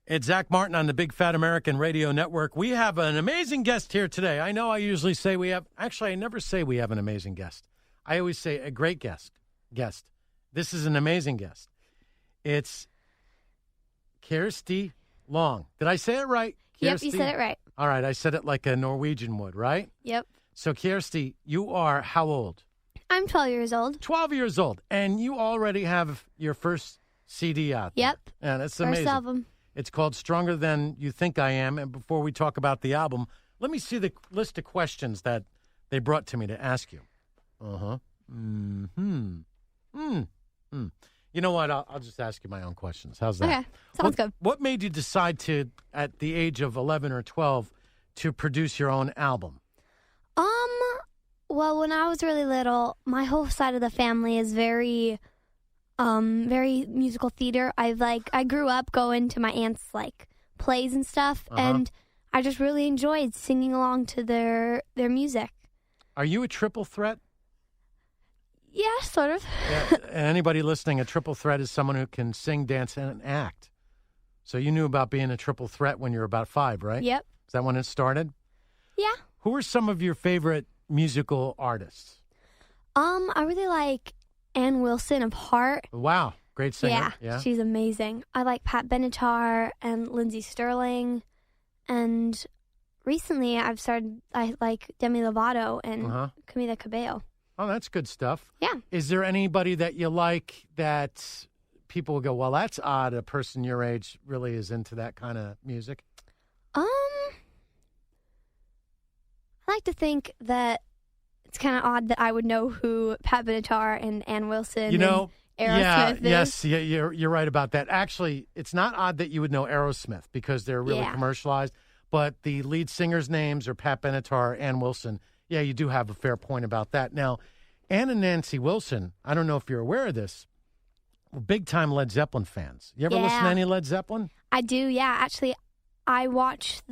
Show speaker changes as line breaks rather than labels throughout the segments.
It's Zach Martin on the Big Fat American Radio Network. We have an amazing guest here today. I know I usually say we have, actually I never say we have an amazing guest. I always say a great guest. This is an amazing guest. It's Kjersti Long. Did I say it right? Kjersti?
Yep, you said it right.
All right, I said it like a Norwegian would, right?
Yep.
So Kjersti, you are how old?
I'm 12 years old.
12 years old, and you already have your first CD out there.
Yep.
Yeah, that's amazing.
First album.
It's called Stronger Than You Think I Am. And before we talk about the album, let me see the list of questions that they brought to me to ask you. You know what? I'll just ask you my own questions. How's that?
Okay. Sounds good.
What made you decide to, at the age of 11 or 12, to produce your own album?
Well, when I was really little, my whole side of the family is very musical theater. I grew up going to my aunt's plays and stuff, and I just really enjoyed singing along to their music.
Are you a triple threat?
Yeah, sort of.
Yeah, anybody listening, a triple threat is someone who can sing, dance, and act. So you knew about being a triple threat when you were about 5, right?
Yep.
Is that when it started?
Yeah.
Who are some of your favorite musical artists?
I really like Ann Wilson of Heart.
Wow, great singer.
Yeah, she's amazing. I like Pat Benatar and Lindsay Sterling. And recently I like Demi Lovato and Camila Cabello.
Oh, that's good stuff.
Yeah.
Is there anybody that you like that people will go, well, that's odd, a person your age really is into that kind of music?
I like to think that it's kind of odd that I would know who Pat Benatar and Ann Wilson and Aerosmith is.
Yes, you're right about that. Actually, it's not odd that you would know Aerosmith because they're really commercialized, but the lead singers' names are Pat Benatar, Ann Wilson. Yeah, you do have a fair point about that. Now, Ann and Nancy Wilson, I don't know if you're aware of this, were big-time Led Zeppelin fans. You ever listen to any Led Zeppelin?
I do, yeah. Actually, I watched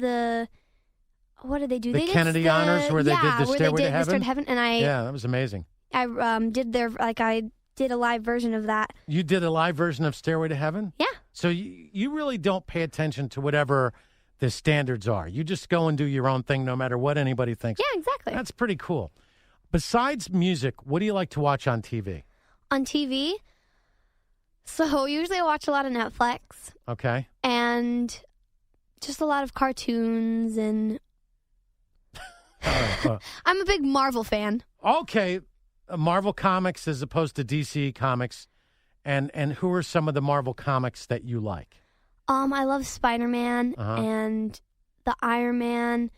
what did they do?
The Kennedy Honors where they did the Stairway to Heaven?
And
that was amazing.
I did a live version of that.
You did a live version of Stairway to Heaven?
Yeah.
So you really don't pay attention to whatever the standards are. You just go and do your own thing no matter what anybody thinks.
Yeah, exactly.
That's pretty cool. Besides music, what do you like to watch on TV?
On TV? So usually I watch a lot of Netflix.
Okay.
And just a lot of cartoons and... I'm a big Marvel fan.
Okay. Marvel Comics as opposed to DC Comics. And who are some of the Marvel Comics that you like?
I love Spider-Man and the Iron Man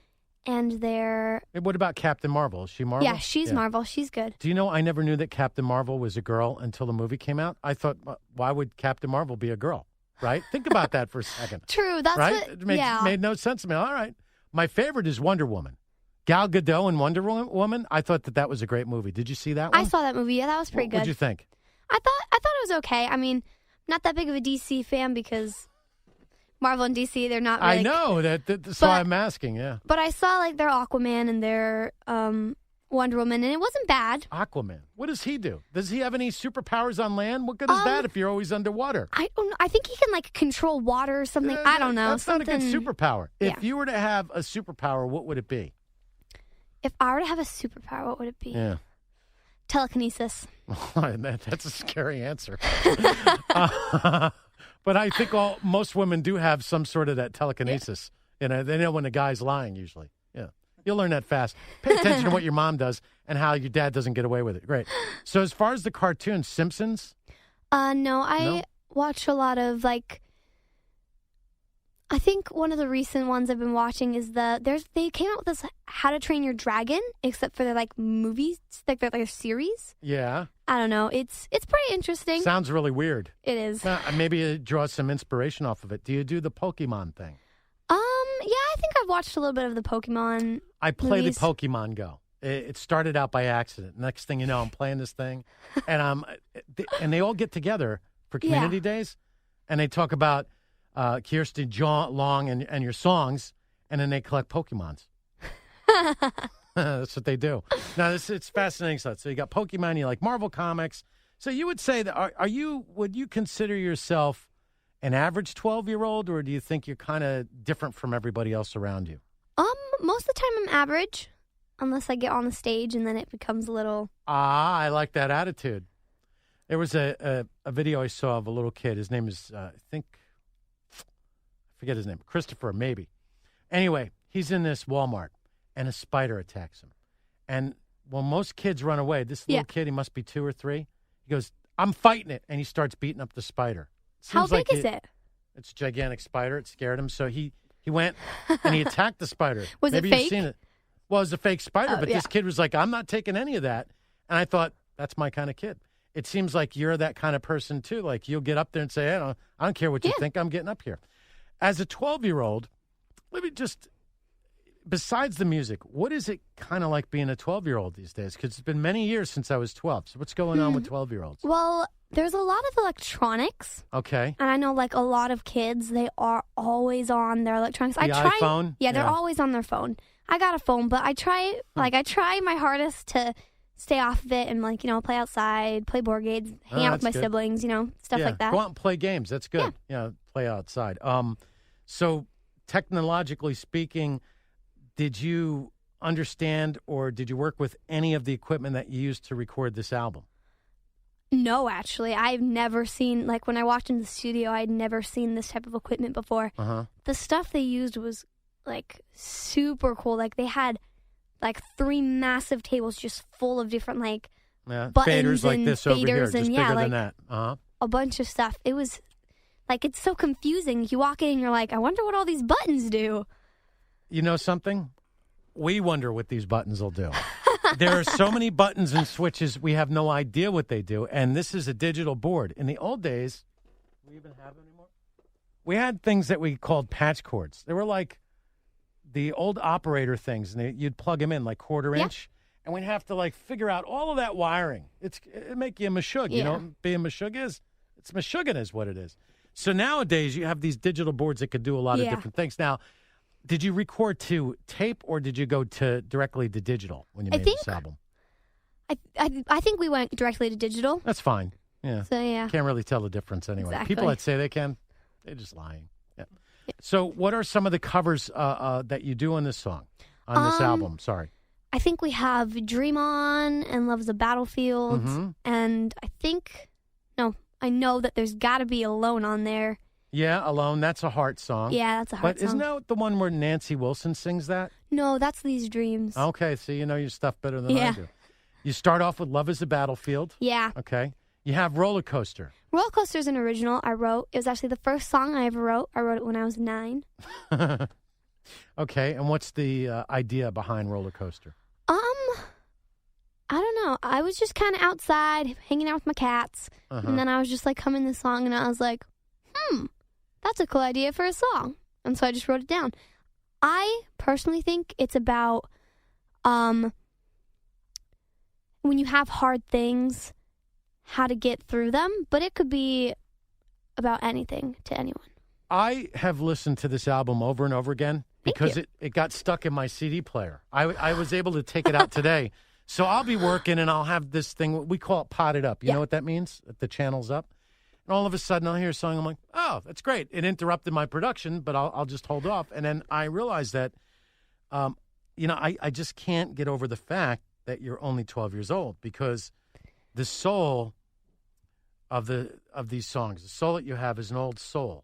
and their...
What about Captain Marvel? Is she Marvel?
Yeah, she's Marvel. She's good.
Do you know I never knew that Captain Marvel was a girl until the movie came out? I thought, why would Captain Marvel be a girl? Right? Think about that for a second.
True. That's
right?
what...
It made no sense to me. All right. My favorite is Wonder Woman. Gal Gadot in Wonder Woman. I thought that was a great movie. Did you see that one?
I saw that movie. Yeah, that was pretty good.
What'd you think?
I thought it was okay. I mean, not that big of a DC fan because Marvel and DC, they're not really...
I know. That's why I'm asking, yeah.
But I saw their Aquaman and their Wonder Woman, and it wasn't bad.
Aquaman. What does he do? Does he have any superpowers on land? What good is that if you're always underwater?
I don't know. I think he can control water or something. I don't know.
That's not a good superpower. If you were to have a superpower, what would it be?
If I were to have a superpower, what would it be?
Yeah.
Telekinesis.
That's a scary answer. But I think most women do have some sort of that telekinesis. Yeah. They know when a guy's lying usually. Yeah. You'll learn that fast. Pay attention to what your mom does and how your dad doesn't get away with it. Great. So as far as the cartoons, Simpsons?
No, I watch a lot of I think one of the recent ones I've been watching is they came out with this How to Train Your Dragon, except for their movies, their series.
Yeah.
I don't know. It's pretty interesting.
Sounds really weird.
It is.
Maybe it draws some inspiration off of it. Do you do the Pokemon thing?
Yeah, I think I've watched a little bit of the Pokemon.
I play
movies.
the Pokemon Go. It started out by accident. Next thing you know, I'm playing this thing, and they all get together for community days, and they talk about Kjersti Long and your songs, and then they collect Pokemons. That's what they do. Now, it's fascinating stuff. So you got Pokemon, you like Marvel Comics. So you would say that would you consider yourself an average 12-year-old, or do you think you're kind of different from everybody else around you?
Most of the time I'm average, unless I get on the stage and then it becomes a little...
I like that attitude. There was a video I saw of a little kid. His name is, I forget his name, Christopher, maybe. Anyway, he's in this Walmart, and a spider attacks him. And when most kids run away, this little kid, he must be 2 or 3, he goes, I'm fighting it, and he starts beating up the spider.
How big is it?
It's a gigantic spider. It scared him, so he went and he attacked the spider.
Was
Maybe
it fake?
You've seen it. Well, it was a fake spider, but this kid was like, I'm not taking any of that. And I thought, that's my kind of kid. It seems like you're that kind of person, too. Like, you'll get up there and say, I don't care what you think. I'm getting up here. As a 12-year-old, let me just, besides the music, what is it kind of like being a 12-year-old these days? Because it's been many years since I was 12. So what's going on with 12-year-olds?
Well, there's a lot of electronics.
Okay.
And I know, like, a lot of kids, they are always on their electronics.
iPhone?
Yeah, they're always on their phone. I got a phone, but I try my hardest to stay off of it and, like, play outside, play board games, hang out with my siblings, stuff like that.
Go out and play games. That's good. Yeah, play outside. So technologically speaking, did you understand or did you work with any of the equipment that you used to record this album?
No, actually. I've never seen, like, when I walked into the studio, I'd never seen this type of equipment before. The stuff they used was, like, super cool. Like, they had, like, 3 massive tables just full of different, like, buttons
faders like this over here, just bigger than that.
A bunch of stuff. It was, like, it's so confusing. You walk in and you're like, I wonder what all these buttons do.
You know something? We wonder what these buttons will do. There are so many buttons and switches, we have no idea what they do. And this is a digital board. In the old days, do we even have them anymore? We had things that we called patch cords. They were like the old operator things, and you'd plug them in like quarter inch. And we'd have to like figure out all of that wiring. It'd make you a mashug. You know what being mashug is? It's mashugging is what it is. So nowadays, you have these digital boards that could do a lot of different things. Now, did you record to tape or did you go directly to digital when you made this album?
I think we went directly to digital.
That's fine. Yeah.
So, yeah.
Can't really tell the difference anyway.
Exactly.
People that say they can, they're just lying. Yeah. So what are some of the covers that you do on this song, on this album? Sorry.
I think we have Dream On and Love's a Battlefield. And I know that there's got to be Alone on there.
Yeah, Alone. That's a heart song.
Yeah, that's a heart song.
But isn't that the one where Nancy Wilson sings that?
No, that's These Dreams.
Okay, so you know your stuff better than I do. You start off with Love is a Battlefield.
Yeah.
Okay. You have Roller Coaster.
Roller Coaster is an original I wrote. It was actually the first song I ever wrote. I wrote it when I was 9.
Okay, and what's the idea behind Roller Coaster?
I don't know. I was just kind of outside hanging out with my cats. And then I was just like humming this song and I was like, that's a cool idea for a song. And so I just wrote it down. I personally think it's about when you have hard things, how to get through them. But it could be about anything to anyone. I
have listened to this album over and over again because it got stuck in my CD player. I was able to take it out today. So I'll be working and I'll have this thing, we call it potted up. You know what that means? The channel's up. And all of a sudden I'll hear a song. I'm like, oh, that's great. It interrupted my production, but I'll just hold off. And then I realized that, I just can't get over the fact that you're only 12 years old because the soul of these songs, the soul that you have is an old soul.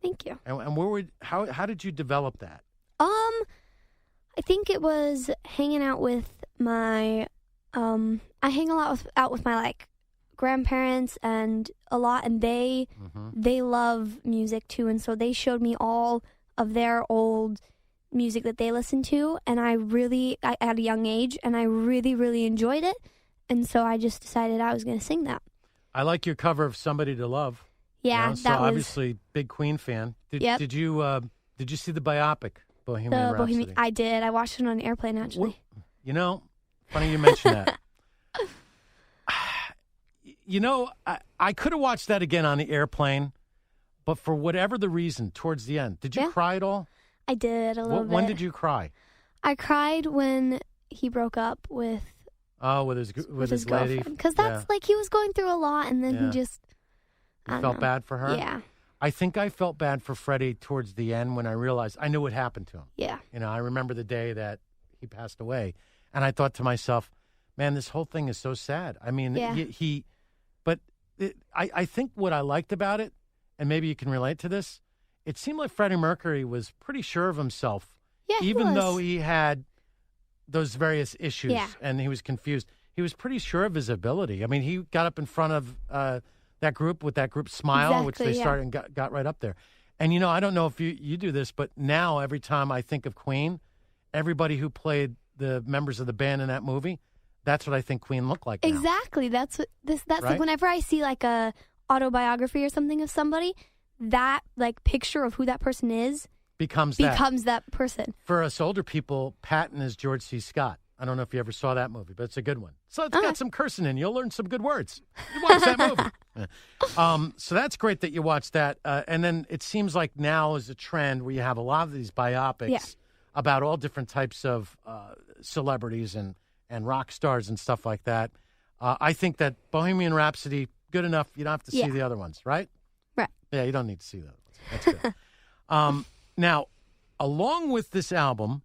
Thank you. And how did you develop that? I think it was hanging out with my, I hang a lot out with my like grandparents and they love music too, and so they showed me all of their old music that they listened to, and I at a young age, and I really, really enjoyed it, and so I just decided I was going to sing that. I like your cover of "Somebody to Love." Yeah, so obviously big Queen fan. Did you see the biopic Bohemian Rhapsody? I did. I watched it on an airplane actually. Funny you mention that. I could have watched that again on the airplane, but for whatever the reason, towards the end, did you cry at all? I did a little bit. When did you cry? I cried when he broke up with his lady. Because that's like he was going through a lot, and then he just... I felt bad for her? Yeah. I think I felt bad for Freddie towards the end when I realized I knew what happened to him.
Yeah.
I remember the day that he passed away, and I thought to myself, man, this whole thing is so sad. I mean, I think what I liked about it, and maybe you can relate to this, it seemed like Freddie Mercury was pretty sure of himself, even though he had those various issues and he was confused. He was pretty sure of his ability. I mean, he got up in front of that group with that group Smile, which they started and got right up there. And, I don't know if you do this, but now every time I think of Queen, everybody who played the members of the band in that movie, that's what I think Queen looked like now.
Exactly. That's
right?
like whenever I see like a autobiography or something of somebody, that like picture of who that person is becomes that person.
For us older people, Patton is George C. Scott. I don't know if you ever saw that movie, but it's a good one. So it's got some cursing in. You'll learn some good words. You watch that movie. So that's great that you watched that. And then it seems like now is a trend where you have a lot of these biopics about all different types of celebrities and rock stars and stuff like that. I think that Bohemian Rhapsody, good enough. You don't have to see the other ones, right?
Right.
Yeah, you don't need to see those. That's good. Now, along with this album,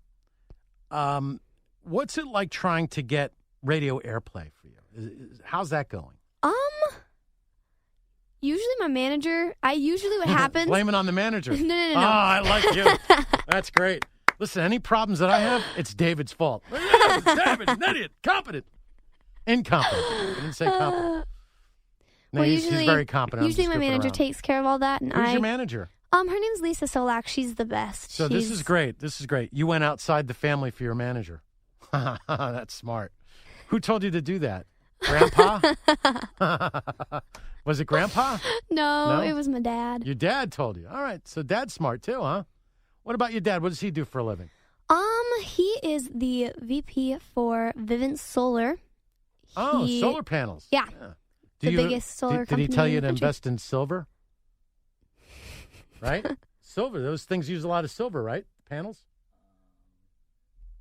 what's it like trying to get radio airplay for you? How's that going?
Usually my manager, what happens...
Blame it on the manager.
No.
Oh, I like you. That's great. Listen, any problems that I have, it's David's fault. David, an idiot, competent. Incompetent. I didn't say competent. No, he's very competent.
Usually my manager takes care of all that. And
Who's your manager?
Her name's Lisa Solak. She's the best.
So this is great. This is great. You went outside the family for your manager. That's smart. Who told you to do that? Grandpa? Was it Grandpa?
No, it was my dad.
Your dad told you. All right. So dad's smart too, huh? What about your dad? What does he do for a living?
He is the VP for Vivint Solar.
Solar panels.
Yeah. The biggest solar company.
Did he tell you
in
to
the country.
invest in silver? Right? Silver. Those things use a lot of silver, right? Panels?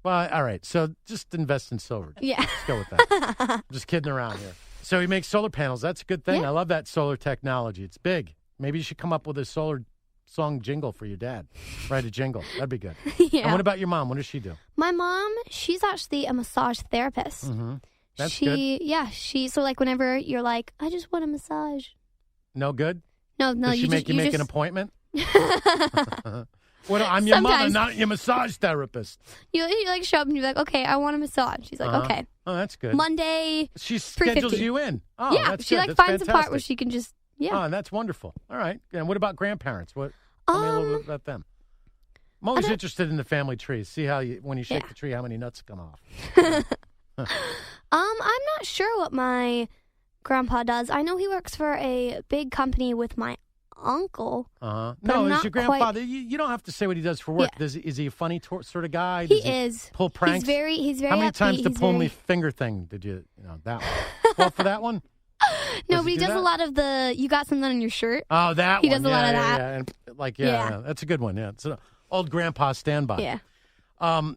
Well, all right. So just invest in silver.
Yeah.
Let's go with that. I'm just kidding around here. So he makes solar panels. That's a good thing.
Yeah.
I love that solar technology. It's big. Maybe you should come up with a solar song jingle for your dad. Write a jingle. That'd be good.
Yeah.
And what about your mom? What does she do?
My mom, she's actually a massage therapist.
Mm-hmm. That's good.
Yeah. So like whenever you're like, I just want a massage.
No good?
No.
Does she make an appointment? Well, I'm your mother, not your massage therapist.
You like show up and you're like, okay, I want a massage. She's like, okay.
Oh, that's good.
Monday.
She schedules you in. Oh,
yeah,
that's
she
good.
like
That's
finds
fantastic.
a part where she can just
Oh, that's wonderful. All right. And what about grandparents? Tell me a little bit about them. I'm always interested in the family tree. See how when you shake the tree, how many nuts come off.
I'm not sure what my grandpa does. I know he works for a big company with my uncle.
No, is your grandfather? You don't have to say what he does for work.
Yeah.
Is he a funny sort of guy?
He is.
Pull pranks.
He's very.
How many
upbeat.
times the pull me finger thing did you that one? Fall for that one?
No, but he does a lot of the. You got something on your shirt.
Oh, that
he
one.
does a lot of that.
Yeah, and that's a good one. Yeah, it's an old grandpa standby.
Yeah.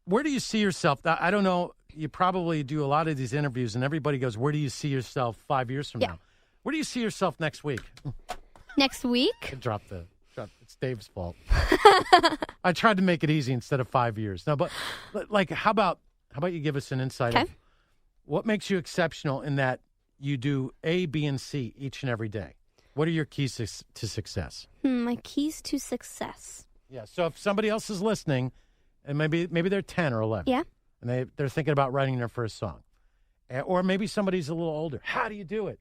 Where do you see yourself? I don't know. You probably do a lot of these interviews, and everybody goes, "Where do you see yourself 5 years from now?" Where do you see yourself next week?
Next week?
Drop. It's Dave's fault. I tried to make it easy instead of 5 years. No, but like, how about you give us an insight of what makes you exceptional in that you do A, B, and C each and every day? What are your keys to success?
My keys to success.
Yeah. So if somebody else is listening, and maybe they're 10 or 11, and they're thinking about writing their first song, or maybe somebody's a little older. How do you do it?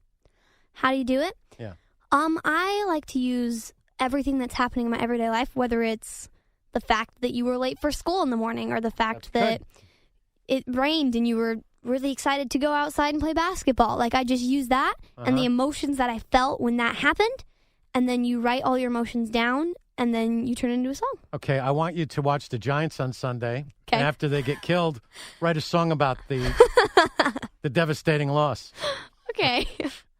How do you do it?
Yeah.
I like to use everything that's happening in my everyday life, whether it's the fact that you were late for school in the morning or the fact that it rained and you were really excited to go outside and play basketball. Like, I just use that and the emotions that I felt when that happened, and then you write all your emotions down, and then you turn it into a song. Okay, I want you to watch the Giants on Sunday, and after they get killed, write a song about the devastating loss. Okay.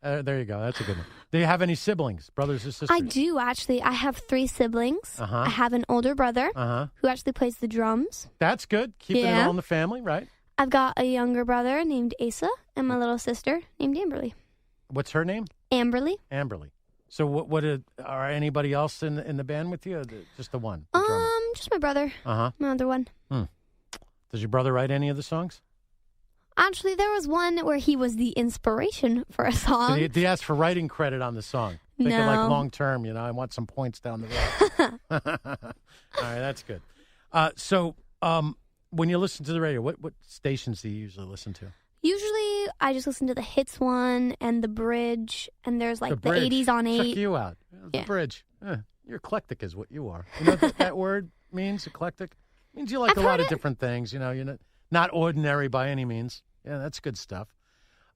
There you go. That's a good one. Do you have any siblings, brothers or sisters? I do, actually. I have 3 siblings. I have an older brother who actually plays the drums. That's good. Keeping it all in the family, right? I've got a younger brother named Asa and my little sister named Amberly. What's her name? Amberly. Amberly.
So are anybody else in the band with you? Or just the one? The drummer?
Just my brother. My other one.
Does your brother write any of the songs?
Actually, there was one where he was the inspiration for a song.
Did he ask for writing credit on the song? Thinking
No.
like long term, I want some points down the road. All right, that's good. So when you listen to the radio, what stations do you usually listen to?
Usually, I just listen to the hits one and the bridge, and there's like the 80s on 8.
Check you out. The
Yeah.
bridge. You're eclectic is what you are. You know what that word means, eclectic? It means you like
I've
a lot
heard
of
it.
different things. You're not ordinary by any means. Yeah, that's good stuff.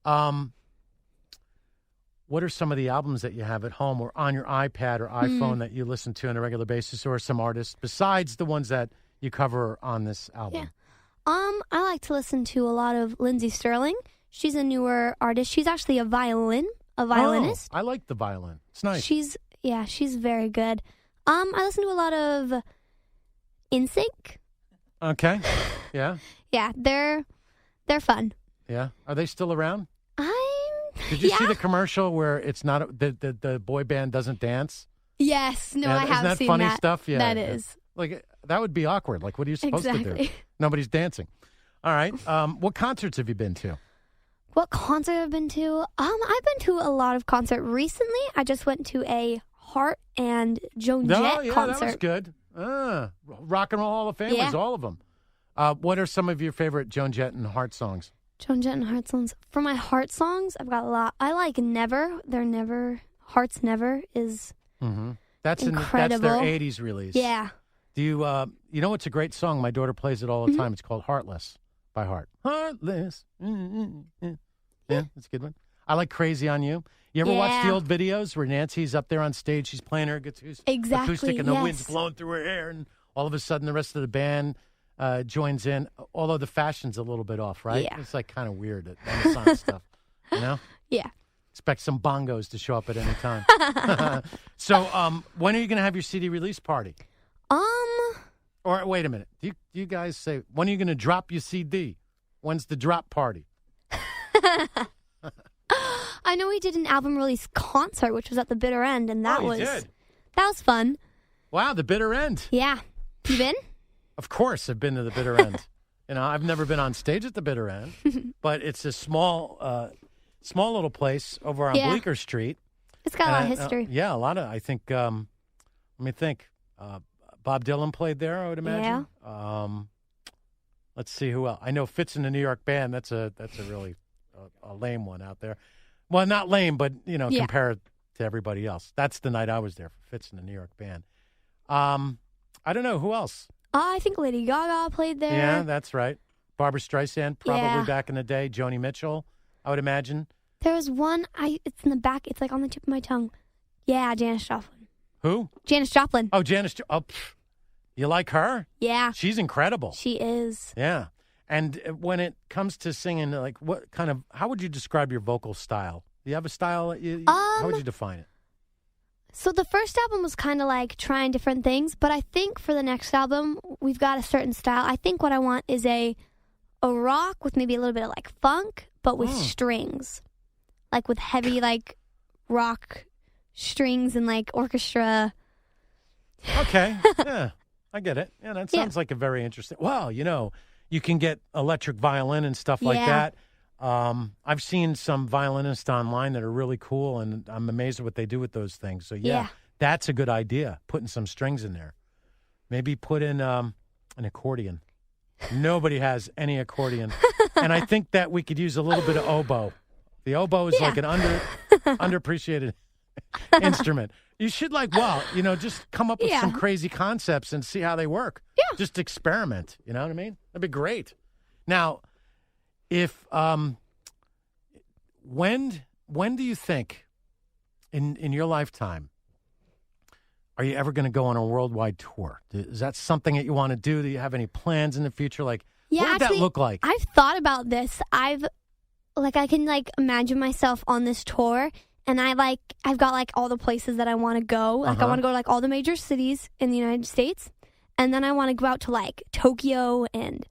What are some of the albums that you have at home or on your iPad or iPhone that you listen to on a regular basis, or some artists besides the ones that you cover on this album?
Yeah. I like to listen to a lot of Lindsey Sterling. She's a newer artist. She's actually a violinist.
Oh, I like the violin. It's nice.
She's very good. I listen to a lot of NSYNC.
Okay. Yeah.
Yeah, they're fun.
Yeah. Are they still around? Did you see the commercial where it's not the boy band doesn't dance?
Yes. No,
Yeah,
I have
isn't that
seen
funny
that.
stuff? Yeah.
That
yeah.
is.
Like, that would be awkward. Like, what are you supposed to do?
Exactly.
Nobody's dancing. All right. What concerts have you been to?
What concert I've been to? I've been to a lot of concerts recently. I just went to a Heart and Joan Jett concert.
That was good. Rock and Roll Hall of Famers,
Yeah.
all of them. What are some of your favorite Joan Jett and Heart songs?
Joan Jett and Heart songs. For my Heart songs, I've got a lot. I like Never. Heart's Never is
That's
incredible.
That's their 80s release.
Yeah.
Do you know it's a great song? My daughter plays it all the time. It's called Heartless by Heart. Heartless. Yeah, that's a good one. I like Crazy on You. You ever watch the old videos where Nancy's up there on stage, she's playing her acoustic, and the wind's blowing through her hair, and all of a sudden the rest of the band joins in, although the fashion's a little bit off, right?
Yeah.
It's like kind of weird, that Renaissance stuff,
Yeah.
Expect some bongos to show up at any time. So when are you going to have your CD release party? Or wait a minute. Do you guys say, when are you going to drop your CD? When's the drop party?
I know we did an album release concert, which was at the Bitter End, and that
did?
That was fun.
Wow, the Bitter End.
Yeah. You been?
Of course I've been to the Bitter End. I've never been on stage at the Bitter End, but it's a small little place over on Bleecker Street.
It's got a lot of history.
Yeah, a lot of, I think, let me think. Bob Dylan played there, I would imagine. Yeah. Let's see who else. I know Fitz in the New York Band. That's a really a lame one out there. Well, not lame, but, compared to everybody else. That's the night I was there for Fitz in the New York Band. I don't know. Who else?
I think Lady Gaga played there.
Yeah, that's right. Barbra Streisand, probably back in the day. Joni Mitchell, I would imagine.
There was one, it's in the back. It's like on the tip of my tongue. Yeah, Janis Joplin.
Who?
Janis Joplin.
Oh, Janis. You like her?
Yeah.
She's incredible.
She is.
Yeah. And when it comes to singing, like, how would you describe your vocal style? Do you have a style? How would you define it?
So the first album was kind of like trying different things, but I think for the next album, we've got a certain style. I think what I want is a rock with maybe a little bit of like funk, but with strings. Like with heavy like rock strings and like orchestra.
Okay. Yeah, I get it. Yeah, that sounds like a very interesting. Well, you can get electric violin and stuff like that. I've seen some violinists online that are really cool, and I'm amazed at what they do with those things. So, that's a good idea, putting some strings in there. Maybe put in an accordion. Nobody has any accordion. And I think that we could use a little bit of oboe. The oboe is like an underappreciated instrument. You should just come up with some crazy concepts and see how they work. Yeah. Just experiment. You know what I mean? That'd be great. Now, if when do you think in your lifetime are you ever going to go on a worldwide tour? Is that something that you want to do? Do you have any plans in the future? Like, what would that look like?
I've thought about this. I can imagine myself on this tour, and I've got all the places that I want to go. I want to go to all the major cities in the United States, and then I want to go out to Tokyo and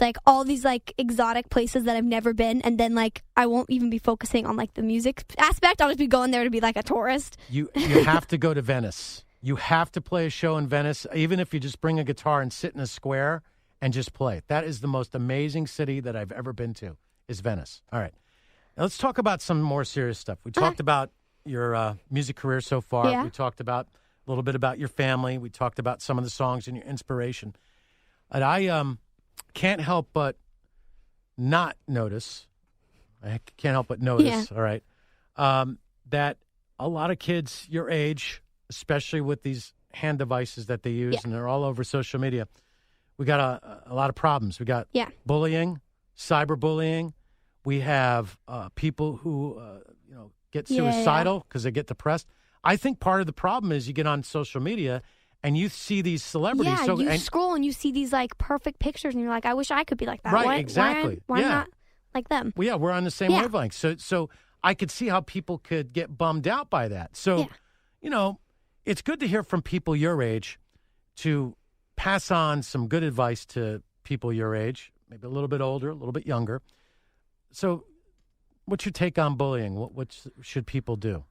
like all these like exotic places that I've never been, and then like I won't even be focusing on like the music aspect. I'll just be going there to be like a tourist.
You have to go to Venice. You have to play a show in Venice, even if you just bring a guitar and sit in a square and just play. That is the most amazing city that I've ever been to, is Venice. All right. Now let's talk about some more serious stuff. We talked about your music career so far.
Yeah.
We talked about a little bit about your family. We talked about some of the songs and your inspiration. And I can't help but not notice, all right, that a lot of kids your age, especially with these hand devices that they use, and they're all over social media, we got a lot of problems. We got bullying, cyberbullying. We have people who, get suicidal because they get depressed. I think part of the problem is you get on social media and you see these celebrities.
Yeah, you scroll and you see these like perfect pictures, and you're like, I wish I could be like that.
Right, exactly.
Why not like them?
Well, yeah, we're on the same wavelength. So I could see how people could get bummed out by that. So, it's good to hear from people your age to pass on some good advice to people your age, maybe a little bit older, a little bit younger. So what's your take on bullying? What should people do?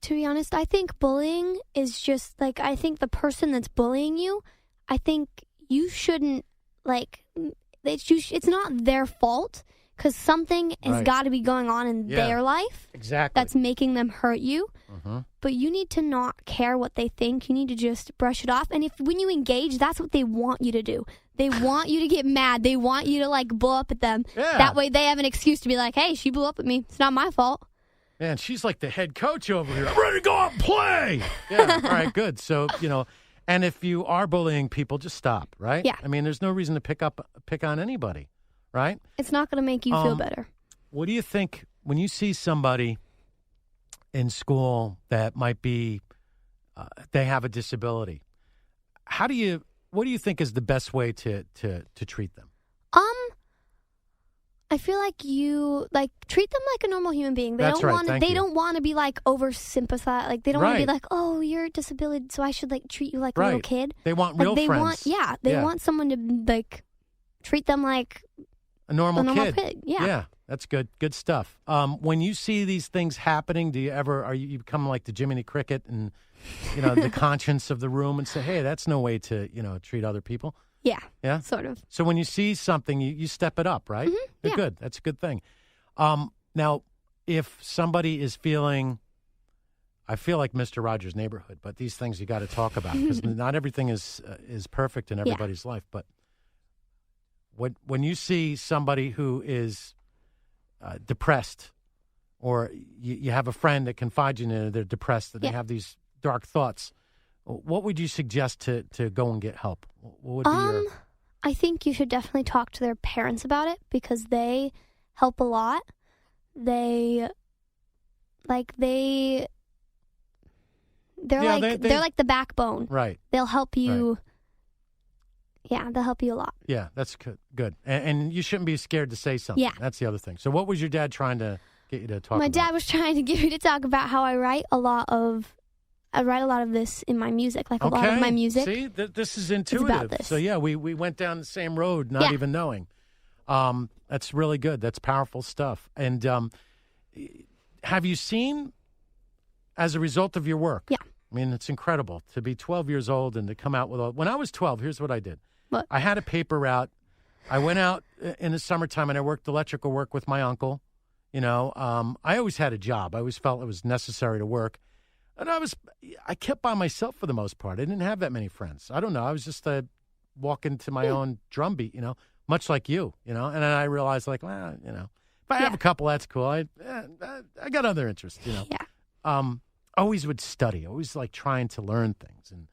To be honest, I think bullying is just like, I think the person that's bullying you, I think you shouldn't like, it's not their fault, because something has got to be going on in their life that's making them hurt you. Mm-hmm. But you need to not care what they think. You need to just brush it off. And when you engage, that's what they want you to do. They want you to get mad. They want you to like blow up at them. Yeah. That way they have an excuse to be like, hey, she blew up at me. It's not my fault.
Man, she's like the head coach over here. I'm ready to go out and play. Yeah, all right, good. So, and if you are bullying people, just stop, right?
Yeah.
I mean, there's no reason to pick on anybody, right?
It's not going to make you feel better.
What do you think when you see somebody in school that might be, they have a disability? What do you think is the best way to treat them?
I feel like you treat them like a normal human being. They don't want to be like over sympathized. Like they don't want to be like, oh, you're disability, so I should like treat you like a little kid.
They want real friends.
They want someone to like treat them like
a normal
kid. Yeah,
that's good. Good stuff. When you see these things happening, are you become like the Jiminy Cricket and the conscience of the room and say, hey, that's no way to treat other people?
Yeah, sort of.
So when you see something, you step it up, right?
Mm-hmm,
Good. That's a good thing. Now, if somebody is feeling, I feel like Mr. Rogers' Neighborhood, but these things you got to talk about because not everything is perfect in everybody's life. But when you see somebody who is depressed, or you have a friend that confides in, they're depressed, that they have these dark thoughts, what would you suggest to go and get help? What would be
I think you should definitely talk to their parents about it, because they help a lot. They're like the backbone.
Right.
They'll help you. Right. Yeah, they'll help you a lot.
Yeah, that's good. And you shouldn't be scared to say something.
Yeah.
That's the other thing. So what was your dad trying to get you to talk about?
My dad was trying to get me to talk about how I write a lot of this in my music. Like a lot of my music.
See, this is intuitive.
About this.
So yeah, we went down the same road, not even knowing. That's really good. That's powerful stuff. And have you seen, as a result of your work?
Yeah.
I mean, it's incredible to be 12 years old and to come out with when I was 12, here's what I did.
What?
I had a paper route. I went out in the summertime and I worked electrical work with my uncle. I always had a job. I always felt it was necessary to work. And I kept by myself for the most part. I didn't have that many friends. I don't know. I was just walking to my own drumbeat, much like you, And then I realized, like, well, if I have a couple, that's cool. I got other interests,
Yeah.
Always would study. Always like trying to learn things and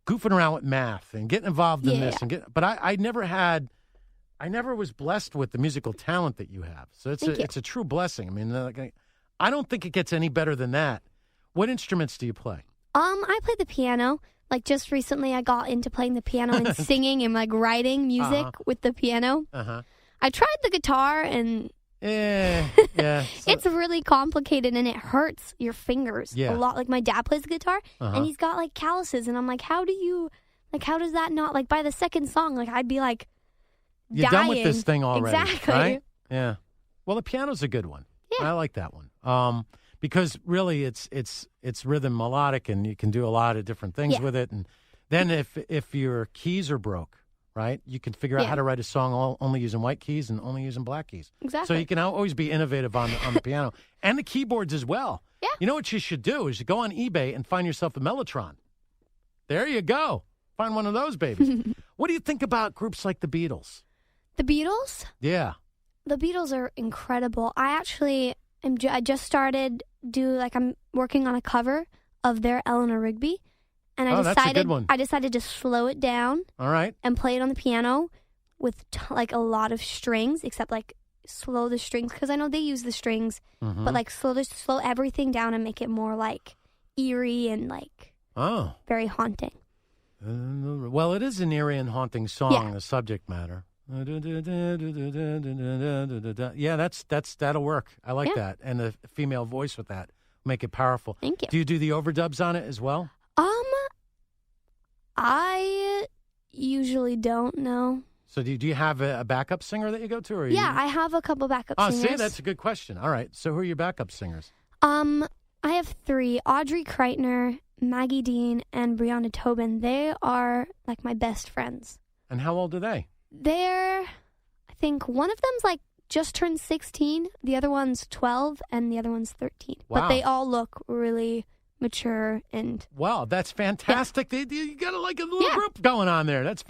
goofing around with math and getting involved in this. But I never was blessed with the musical talent that you have. So it's a true blessing. I mean, I don't think it gets any better than that. What instruments do you play?
I play the piano. Like just recently I got into playing the piano and singing and like writing music with the piano. Uh-huh. I tried the guitar and
yeah.
It's really complicated and it hurts your fingers a lot. Like my dad plays the guitar and he's got like calluses and I'm like, how does that not, like by the second song, like I'd be like
You're done with this thing already.
Exactly.
Right? Yeah. Well, the piano's a good one.
Yeah.
I like that one. Because really it's rhythm melodic and you can do a lot of different things with it. And then if your keys are broke, right, you can figure out how to write a song only using white keys and only using black keys.
Exactly.
So you can always be innovative on the piano and the keyboards as well.
Yeah.
You know what you should do is you go on eBay and find yourself a Mellotron. There you go. Find one of those babies. What do you think about groups like the Beatles?
The Beatles?
Yeah.
The Beatles are incredible. I just started I'm working on a cover of their Eleanor Rigby, and
that's a good one.
I decided to slow it down.
All right.
And play it on the piano with a lot of strings, except slow the strings because I know they use the strings, but slow everything down and make it more eerie and very haunting.
Well, it is an eerie and haunting song, the subject matter. Yeah, that'll work. I like that. And the female voice with that. Make it powerful.
Thank you.
Do you do the overdubs on it as well?
I usually don't know.
So do you have a backup singer that you go to? Or
I have a couple backup singers.
Oh, see, that's a good question. All right. So who are your backup singers?
I have 3. Audrey Kreitner, Maggie Dean, and Brianna Tobin. They are my best friends.
And how old are they?
They're, I think one of them's just turned 16, the other one's 12, and the other one's 13.
Wow.
But they all look really mature and...
Wow, that's fantastic. Yeah. You got a little group going on there. That's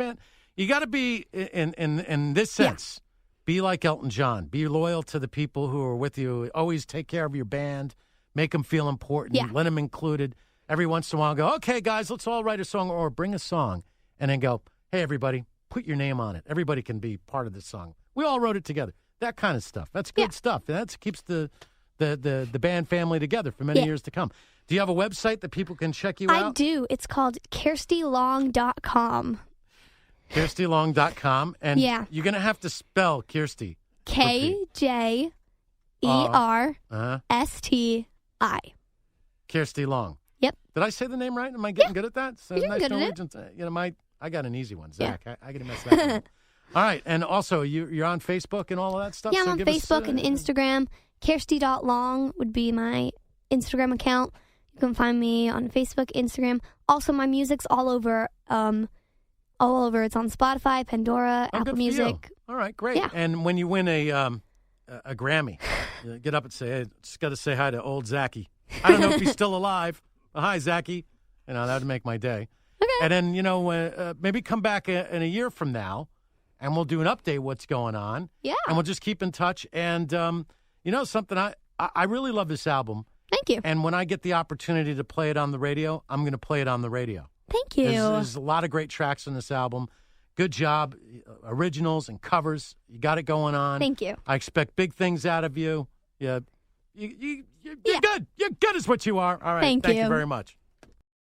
You got to be, in this sense, be like Elton John. Be loyal to the people who are with you. Always take care of your band. Make them feel important.
Yeah.
Let them included. Every once in a while, go, okay, guys, let's all write a song or bring a song. And then go, hey, everybody, put your name on it. Everybody can be part of this song. We all wrote it together. That kind of stuff. That's good stuff. That keeps the band family together for many years to come. Do you have a website that people can check you out?
I do. It's called KjerstiLong.com.
KjerstiLong.com. And you're going to have to spell Kjersti.
KJERSTI.
Kjersti Long.
Yep.
Did I say the name right? Am I getting good at that? So
you're good at it.
I got an easy one, Zach. I got to mess that one up. All right. And also, you're on Facebook and all of that stuff?
Yeah, I'm on Facebook and Instagram. Kjersti.long would be my Instagram account. You can find me on Facebook, Instagram. Also, my music's all over. All over. It's on Spotify, Pandora, Apple Music.
All right, great. Yeah. And when you win a Grammy, you get up and say, hey, just got to say hi to old Zachy. I don't know if he's still alive. Hi, Zachy. That would make my day.
Okay.
And then, maybe come back in a year from now, and we'll do an update what's going on.
Yeah.
And we'll just keep in touch. And, something, I really love this album.
Thank you.
And when I get the opportunity to play it on the radio, I'm going to play it on the radio.
Thank you.
There's a lot of great tracks on this album. Good job. Originals and covers. You got it going on.
Thank you.
I expect big things out of you. You're good. You're good is what you are. All right.
Thank
you very much.